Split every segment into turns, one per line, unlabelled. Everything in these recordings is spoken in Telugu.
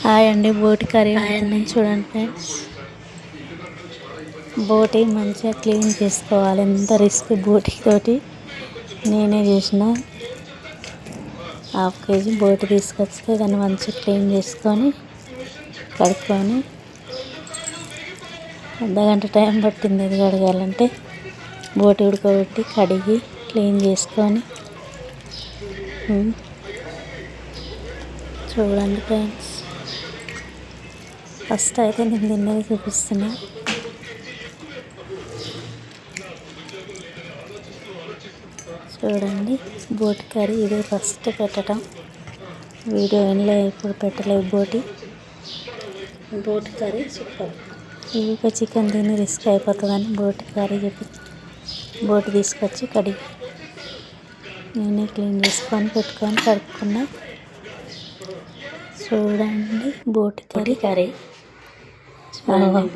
హాయ్ అండి, బోటి కర్రీ వండుతున్నాను చూడండి ఫ్రెండ్స్. బోటి మంచిగా క్లీన్ చేసుకోవాలి. ఎంత రిస్క్ బోటి తోటి. నేనే చేసిన. ½ కేజీ బోటి తీసుకొస్తే దాన్ని మంచిగా క్లీన్ చేసుకొని కడుక్కొని అర్ధగంట టైం పట్టింది అది కడగాలంటే. బోటి ఉడకబెట్టి కడిగి క్లీన్ చేసుకొని చూడండి ఫ్రెండ్స్. ఫస్ట్ అయితే నేను తిన్నది చూపిస్తున్నా. చూడండి, బోటి కర్రీ ఇదే ఫస్ట్ పెట్టడం. వీడియో ఏమీ ఇప్పుడు పెట్టలేదు. బోటి కర్రీ సూపర్. ఇక చికెన్ తిని రిస్క్ అయిపోతుందని బోటి కర్రీ చెప్పి బోటి తీసుకొచ్చి కడిగి నేనే క్లీన్ చేసుకొని పెట్టుకొని కడుక్కున్నా. చూడండి, బోటి కర్రీ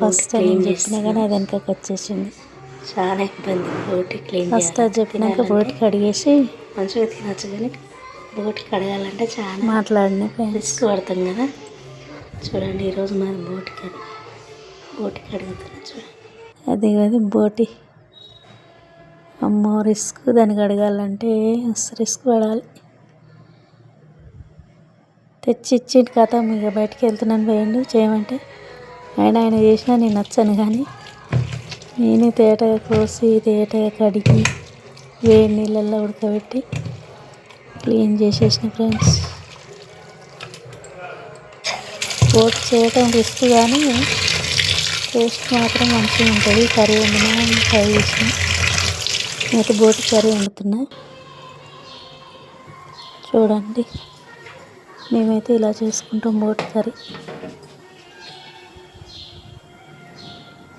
ఫస్ట్ నేను చెప్పినా కానీ అది వెనకకి వచ్చేసింది.
చాలా ఇబ్బంది బోటి క్లీన్.
ఫస్ట్ అది చెప్పినాక బోటి కడిగేసి
మంచిగా తినచ్చు, కానీ బోటి కడగాలంటే చాలా
మాట్లాడిన
రిస్క్ పడతాం కదా. చూడండి, ఈరోజు మాది బోటి కడుగుతున్నా. చూడండి,
అది బోటి. అమ్మో రిస్క్. దాన్ని కడగాలంటే మస్తు రిస్క్ పడాలి. తెచ్చి ఇచ్చింటి కథ. ఇక బయటికి వెళ్తున్నాను పోయిండు చేయమంటే. ఆయన చేసినా నేను నచ్చను, కానీ నేనే తేటగా కోసి తేటగా కడిగి వేడి నీళ్ళల్లో ఉడకబెట్టి క్లీన్ చేసేసిన ఫ్రెండ్స్. బోటి చేయటం రిస్క్, కానీ టేస్ట్ మాత్రం మంచిగా ఉంటుంది. కర్రీ వండినా ఫ్రై చేసిన. నేనైతే బోటి కర్రీ వండుతున్నా. చూడండి, మేమైతే ఇలా చేసుకుంటాం బోటి కర్రీ.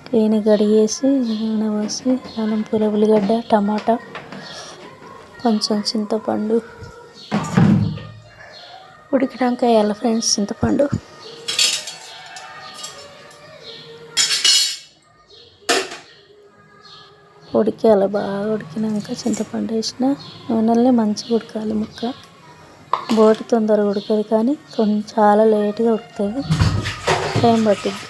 క్లీన్ కడిగేసి నూనె పోసి అల్లం, పూల, ఉల్లిగడ్డ, టమాటా, కొంచెం చింతపండు ఉడికినాక వేయాలి ఫ్రెండ్స్. చింతపండు ఉడికాలి. బాగా ఉడికినాక చింతపండు వేసిన నూనెలనే మంచిగా ఉడకాలి ముక్క. బోటి తొందరగా ఉడకదు, కానీ చాలా లేట్గా ఉడుకుతుంది, టైం పట్టింది.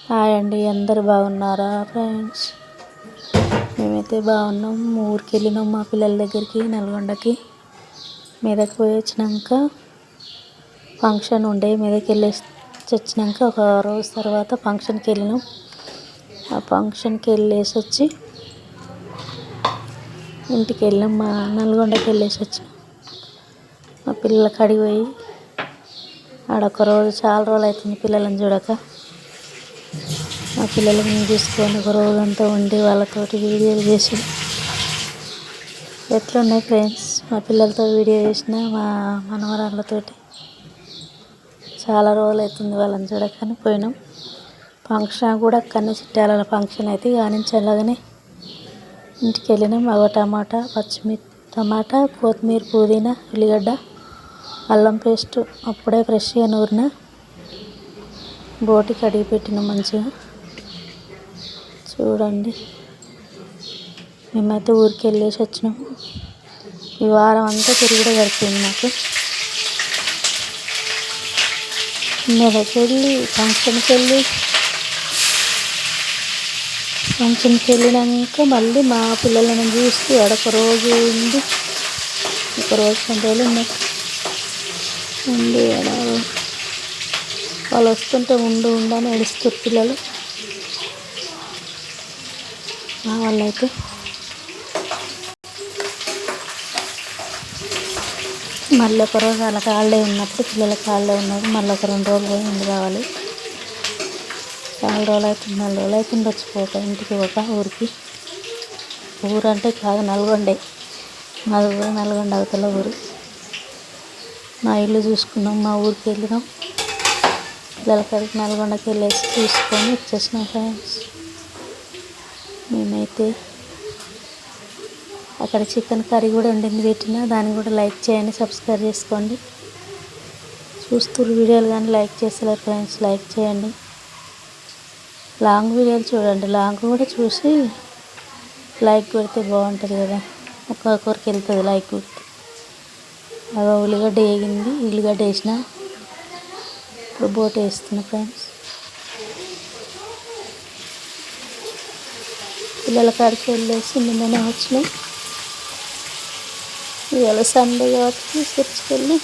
హాయ్ అండి, అందరు బాగున్నారా ఫ్రెండ్స్? మేమైతే బాగున్నాం. ఊరికి వెళ్ళినాం మా పిల్లల దగ్గరికి, నల్గొండకి. మీదకి పోయి వచ్చినాక ఫంక్షన్ ఉండే, మీదకి వెళ్ళేసి వచ్చినాక ఒక రోజు తర్వాత ఫంక్షన్కి వెళ్ళినాం. ఆ ఫంక్షన్కి వెళ్ళేసి వచ్చి ఇంటికి వెళ్ళాం. మా నల్గొండకి వెళ్ళేసి వచ్చినాం. మా పిల్లల కాడికి పోయి ఆడొక రోజు, చాలా రోజులు అవుతుంది పిల్లలను చూడక. మా పిల్లలని చూసుకొని ఒక రోజంతా ఉండి వాళ్ళతోటి వీడియోలు చేసి ఎట్లున్నాయి ఫ్రెండ్స్. మా పిల్లలతో వీడియో చేసిన, మా మనవరాళ్ళతోటి చాలా రోజులు అవుతుంది వాళ్ళని చూడకని పోయినాం. ఫంక్షన్ కూడా అక్కడనే చిట్టాల ఫంక్షన్ అయితే కానీ చల్లగానే ఇంటికి వెళ్ళినాం. టమాటా, టమాటా, కొత్తిమీర, పుదీనా, ఉల్లిగడ్డ, అల్లం పేస్ట్ అప్పుడే ఫ్రెష్గా నూరిన బోటి కడిగి పెట్టినాం మంచిగా. చూడండి, మేమైతే ఊరికి వెళ్ళేసి వచ్చినాము. ఈ వారం అంతా తిరుగుడే గడిపింది నాకు. మీదకి వెళ్ళి ఫంక్షన్కి వెళ్ళినాక మళ్ళీ మా పిల్లలను చూసి ఆడొక రోజు ఉండి, ఒక రోజు 2 రోజులు ఉండి వాళ్ళు వస్తుంటే ఉండని ఏడుస్తారు పిల్లలు. మా వాళ్ళైతే మళ్ళీ ఒక రోజు వాళ్ళకి హాలిడే ఉన్నప్పుడు, పిల్లలకి హాలిడే ఉన్నప్పుడు మళ్ళీ ఒక 2 రోజులు పోయి ఉండి రావాలి. చాలా రోజులు అవుతుంది, 4 రోజులు అవుతుంది వచ్చిపోక ఇంటికి పోక ఊరికి. ఊరు అంటే కాదు, నల్గొండే. మాది ఊరు నల్గొండ, అవతల ఊరు. మా ఇల్లు చూసుకున్నాం, మా ఊరికి వెళ్ళినాం. పిల్లల కాడికి నల్గొండకి వెళ్ళేసి చూసుకొని వచ్చేసినాం ఫ్రెండ్స్. మేమైతే అక్కడ చికెన్ కర్రీ కూడా వండింది పెట్టిన. దాన్ని కూడా లైక్ చేయండి, సబ్స్క్రైబ్ చేసుకోండి. చూస్తున్న వీడియోలు కానీ లైక్ చేస్తలేరు ఫ్రెండ్స్, లైక్ చేయండి. లాంగ్ వీడియోలు చూడండి, లాంగ్ కూడా చూసి లైక్ కొడితే బాగుంటుంది కదా. ఒక్కొక్కరికి వెళ్తుంది లైక్ కొడితే. అవి ఉల్లిగడ్డ వేగింది, ఉల్లిగడ్డ వేసిన. ఇప్పుడు బోట్ వేస్తున్నా ఫ్రెండ్స్. పిల్లల కాడికి వెళ్ళేసి నిన్ననే వచ్చినాయి. ఇవాళ సండే కాబట్టి చర్చికి వెళ్ళి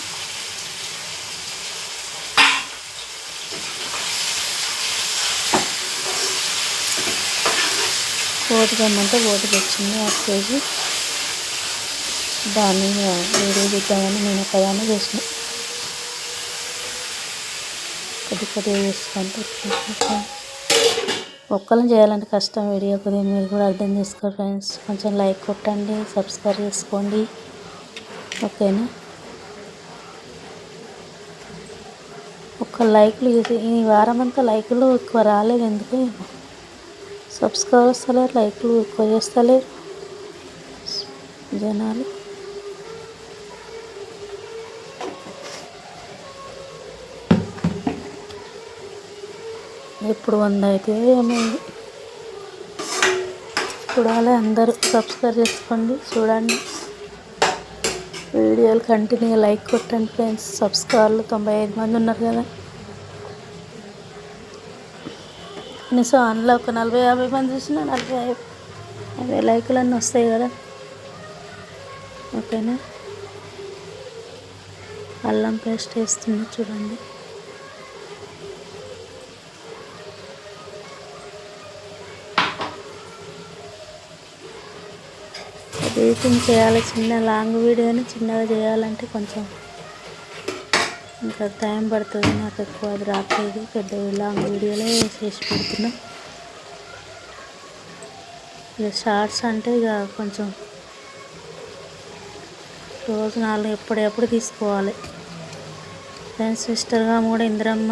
బోటు తెమ్మంటే బోటుకి వచ్చింది 1/2 కేజీ. దాన్ని వీడియో తీద్దామని నేను ఒకదాన్ని చేసిన. కొద్దిగా చేసుకుంటే ఒక్కరిని చేయాలంటే కష్టం. వీడియో కొద్దిగా మీరు కూడా అర్థం చేసుకోండి ఫ్రెండ్స్. కొంచెం లైక్ కొట్టండి, సబ్స్క్రైబ్ చేసుకోండి, ఓకేనా. ఒక్క లైక్లు ఈ వారం అంతా లైకులు ఎక్కువ రాలేదు, ఎందుకు సబ్స్క్రైబ్ వస్తలేరు, లైక్లు ఎక్కువ చేస్తలేరు జనాలు. ఎప్పుడు 100 అయితే ఏమైంది చూడాలి. అందరూ సబ్స్క్రైబ్ చేసుకోండి, చూడండి వీడియోలు కంటిన్యూగా లైక్ కొట్టండి ఫ్రెండ్స్. సబ్స్క్రైబర్లు 95 మంది ఉన్నారు కదా. కనీసం అందులో ఒక 40-50 మంది చూసిన 40-50 లైకులన్నీ వస్తాయి కదా, ఓకేనా. అల్లం పేస్ట్ వేస్తుంది చూడండి. ఎడిటింగ్ చేయాలి, చిన్న లాంగ్ వీడియోని చిన్నగా చేయాలంటే కొంచెం ఇంకా టైం పడుతుంది. నాకు ఎక్కువ అది రాట్లేదు. పెద్ద లాంగ్ వీడియోలే చేసి పెడుతున్నా. ఇక షార్ట్స్ అంటే ఇక కొంచెం రోజు 4 ఎప్పుడెప్పుడు తీసుకోవాలి ఫ్రెండ్స్. సిస్టర్గా కూడా ఇందిరమ్మ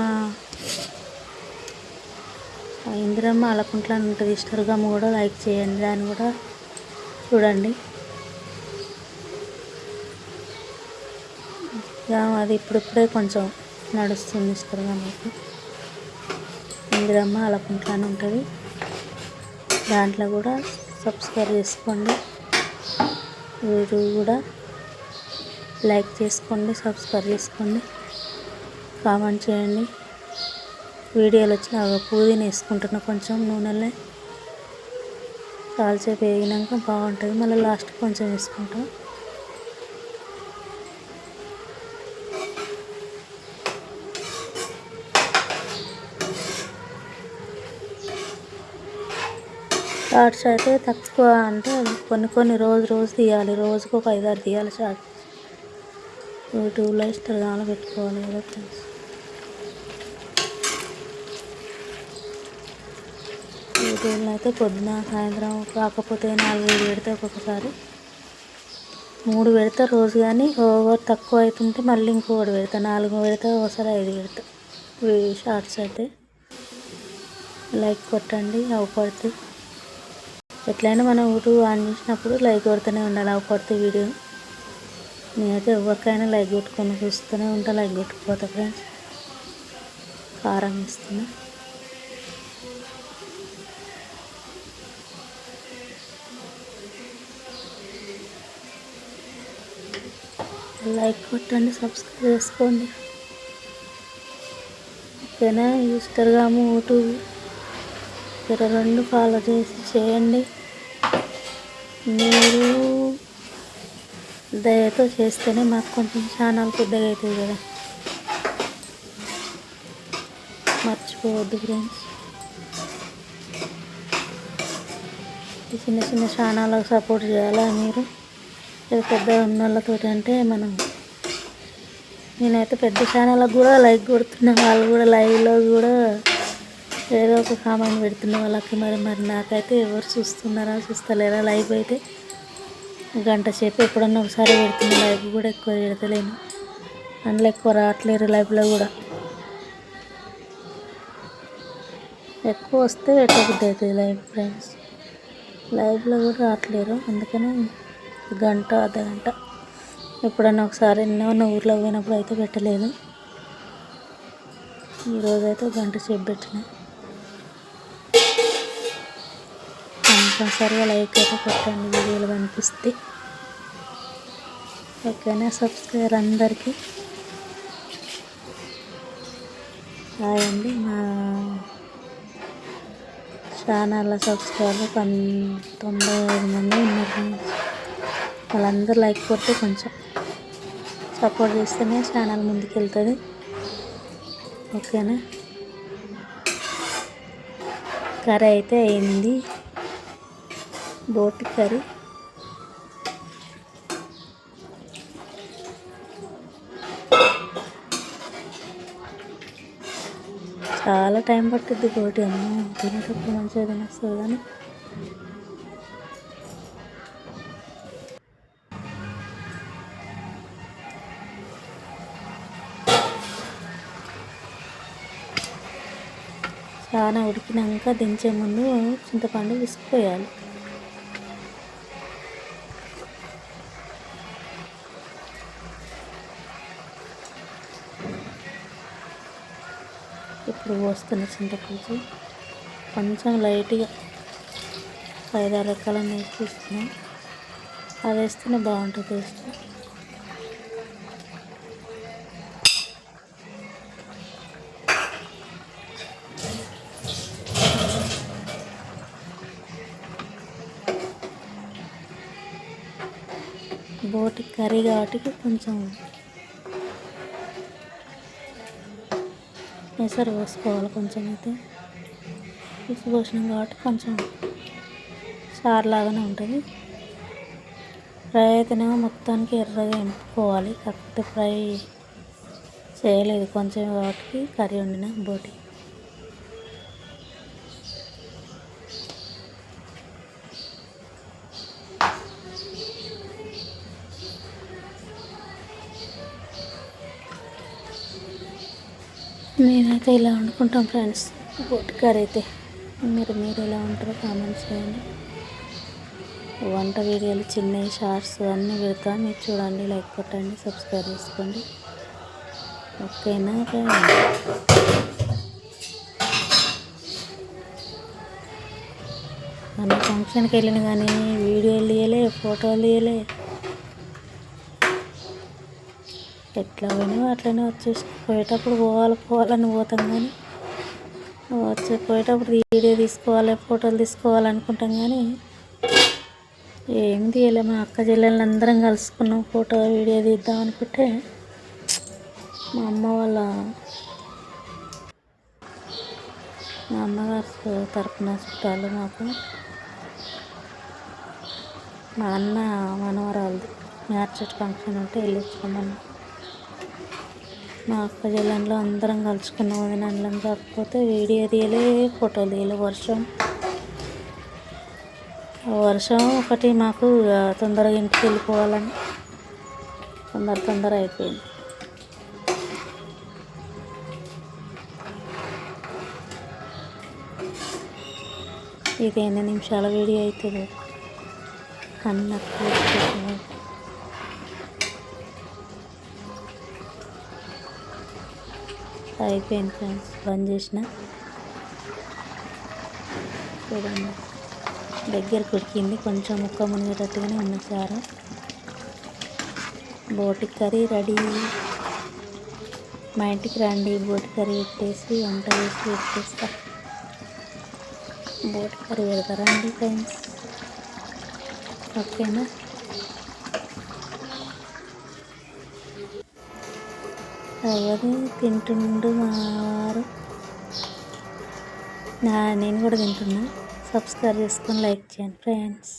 అలకుంట్లా ఉంటుంది. సిస్టర్గా కూడా లైక్ చేయండి, దాన్ని కూడా చూడండి. అది ఇప్పుడిప్పుడే కొంచెం నడుస్తుంది. సిస్టర్గా మీకు ఇందిరమ్మ అలకుంట్లా అని ఉంటుంది, దాంట్లో కూడా సబ్స్క్రైబ్ చేసుకోండి. వీడియో కూడా లైక్ చేసుకోండి, సబ్స్క్రైబ్ చేసుకోండి, కామెంట్ చేయండి. వీడియోలు వచ్చిన పుదీనా వేసుకుంటున్నా కొంచెం నూనెలో. చాలాసేపు వేగినాక బాగుంటుంది. మళ్ళీ లాస్ట్ కొంచెం వేసుకుంటాం. షార్ట్స్ అయితే తక్కువ, అంటే కొన్ని రోజు తీయాలి. రోజుకు ఒక 5-6 తీయాలి షార్ట్స్. యూట్యూబ్లో ఇన్స్టాగ్రామ్లో పెట్టుకోవాలి కదా ఫ్రెండ్స్. యూట్యూబ్లో అయితే పొద్దున సాయంత్రం కాకపోతే 4-5 పెడితే, ఒక్కొక్కసారి 3 పెడతా రోజు. కానీ ఓవర్ తక్కువ అవుతుంటే మళ్ళీ ఇంకొకటి పెడతా, 4 పెడతా, ఒకసారి 5 పెడతా షార్ట్స్ అయితే. లైక్ కొట్టండి, అవపడుతుంది. ఎట్లయినా మనం యూట్యూబ్ ఆన్ చేసినప్పుడు లైక్ కొడుతూనే ఉండాలి, అవపడితే వీడియో. నేనైతే ఎవరికైనా లైక్ కొట్టుకొని చూస్తూనే ఉంటా, లైక్ కొట్టుకుపోతా ఫ్రెండ్స్. కారం వేస్తున్నా. లైక్ కొట్టండి, సబ్స్క్రైబ్ చేసుకోండి, ఓకేనా. ఇన్స్టాగ్రామ్, యూట్యూబ్ 2 ఫాలో చేయండి. మీరు దయతో చేస్తేనే మాకు కొంచెం ఛానల్ పెద్దగా అవుతుంది కదా, మర్చిపోవద్దు ఫ్రెండ్స్. ఈ చిన్న ఛానళ్ళకు సపోర్ట్ చేయాలా మీరు. పెద్ద ఉన్న వాళ్ళతో అంటే నేనైతే పెద్ద ఛానళ్ళకు కూడా లైక్ కొడుతున్నా. వాళ్ళు కూడా లైవ్లో కూడా ఏదో ఒక కామెంట్ పెడుతున్న వాళ్ళకి. మరి నాకైతే ఎవరు చూస్తలేరా లైవ్ అయితే. గంట సేపు ఎప్పుడన్నా ఒకసారి పెడుతున్నా, లైవ్ కూడా ఎక్కువ పెడతలేను. అందులో ఎక్కువ రావట్లేరు లైవ్లో కూడా. ఎక్కువ వస్తే పెట్టబుద్ధి అవుతుంది లైవ్ ఫ్రెండ్స్. లైవ్లో కూడా రావట్లేరు, అందుకని గంట అర్ధగంట ఎప్పుడన్నా ఒకసారి నిన్న ఊర్లో పోయినప్పుడు అయితే పెట్టలేదు. ఈరోజైతే గంట సేపు పెట్టిన. కంపల్సరిగా లైక్ అయితే కొట్టండి వీడియోలు కనిపిస్తే. ఓకేనా సబ్స్క్రైబర్ అందరికీ హాయ్ అండి. మా ఛానల్ సబ్స్క్రైబర్ 95 మంది ఉన్నారు. వాళ్ళందరూ లైక్ కొట్టి కొంచెం సపోర్ట్ చేస్తేనే ఛానల్ ముందుకు వెళ్తుంది. ఓకేనా. కర్రీ అయితే అయింది, బోటి కర్రీ. చాలా టైం పట్టుద్ది బోటి. అమ్మ తినేటప్పుడు మంచిగా తినేస్తుంది కానీ చాలా ఉడికినాక దించే ముందు చింతపండు విసిపోయాలి. ఇప్పుడు పోస్తున్న చింతపులుసు కొంచెం లైట్గా 5-6 రకాలన్నీ వేసుకున్నాం. అది వేస్తేనే బాగుంటుంది టేస్ట్. బోటి కర్రీ కాబట్టి కొంచెం ఎసరు పోసుకోవాలి. కొంచెం అయితే పులుసు పోసినాం కాబట్టి కొంచెం చారులాగానే ఉంటుంది. ఫ్రై అయితేనేమో మొత్తానికి ఎర్రగా ఎంపుకోవాలి. కాకపోతే ఫ్రై చేయలేదు కొంచెం కాబట్టి కర్రీ వండిన బోటి. మేమైతే ఇలా వండుకుంటాం ఫ్రెండ్స్ బోటి కర్రీ అయితే. మీరు ఎలా ఉంటారో కామెంట్స్ చేయండి. వంట వీడియోలు చిన్నవి షార్ట్స్ అన్నీ పెడతా, మీరు చూడండి, లైక్ కొట్టండి, సబ్స్క్రైబ్ చేసుకోండి. ఓకేనా. మన ఫంక్షన్కి వెళ్ళిన కానీ వీడియోలు తీయలే, ఫోటోలు తీయలే. ఎట్లా పోయినావు అట్లనే వచ్చేసి పోయేటప్పుడు పోవాలని పోతాం కానీ పోయేటప్పుడు వీడియో తీసుకోవాలి, ఫోటోలు తీసుకోవాలనుకుంటాం కానీ ఏం తీయలే. మా అక్క చెల్లెళ్ళు అందరం కలుసుకున్నాం, ఫోటో వీడియో తీద్దాం అనుకుంటే మా అమ్మగారు తరపున చుట్టాలు మాకు, మా అన్న మనవరాలది మ్యారేజ్ ఫంక్షన్ ఉంటే వెళ్ళొచ్చుకున్నాను. మా అక్క చెల్లెళ్ళు అందరం కలుసుకున్నాం. వదినళ్ళం కాకపోతే వీడియో తీయలే, ఫోటోలు తీయలే. వర్షం ఒకటి మాకు తొందరగా ఇంటికి వెళ్ళిపోవాలని తొందర అయిపోయింది. ఇది 8 నిమిషాల వీడియో అవుతుంది. అన్నట్టు అయిపోయింది ఫ్రెండ్స్. బంద్ చేసిన చూడండి, దగ్గరకు ఉడికింది. కొంచెం ముక్క మునిగేటట్టుగానే ఉన్న చారు. బోటి కర్రీ రెడీ. మా ఇంటికి రండి, బోటి కర్రీ పెట్టేసి వంట చేసి పెట్టేస్తా. బోటి కర్రీ పెడతారండి ఫ్రెండ్స్. ఓకేనా. ఎవరు తింటుండు మా వారు, నేను కూడా తింటున్నా. సబ్స్క్రైబ్ చేసుకొని లైక్ చేయండి ఫ్రెండ్స్.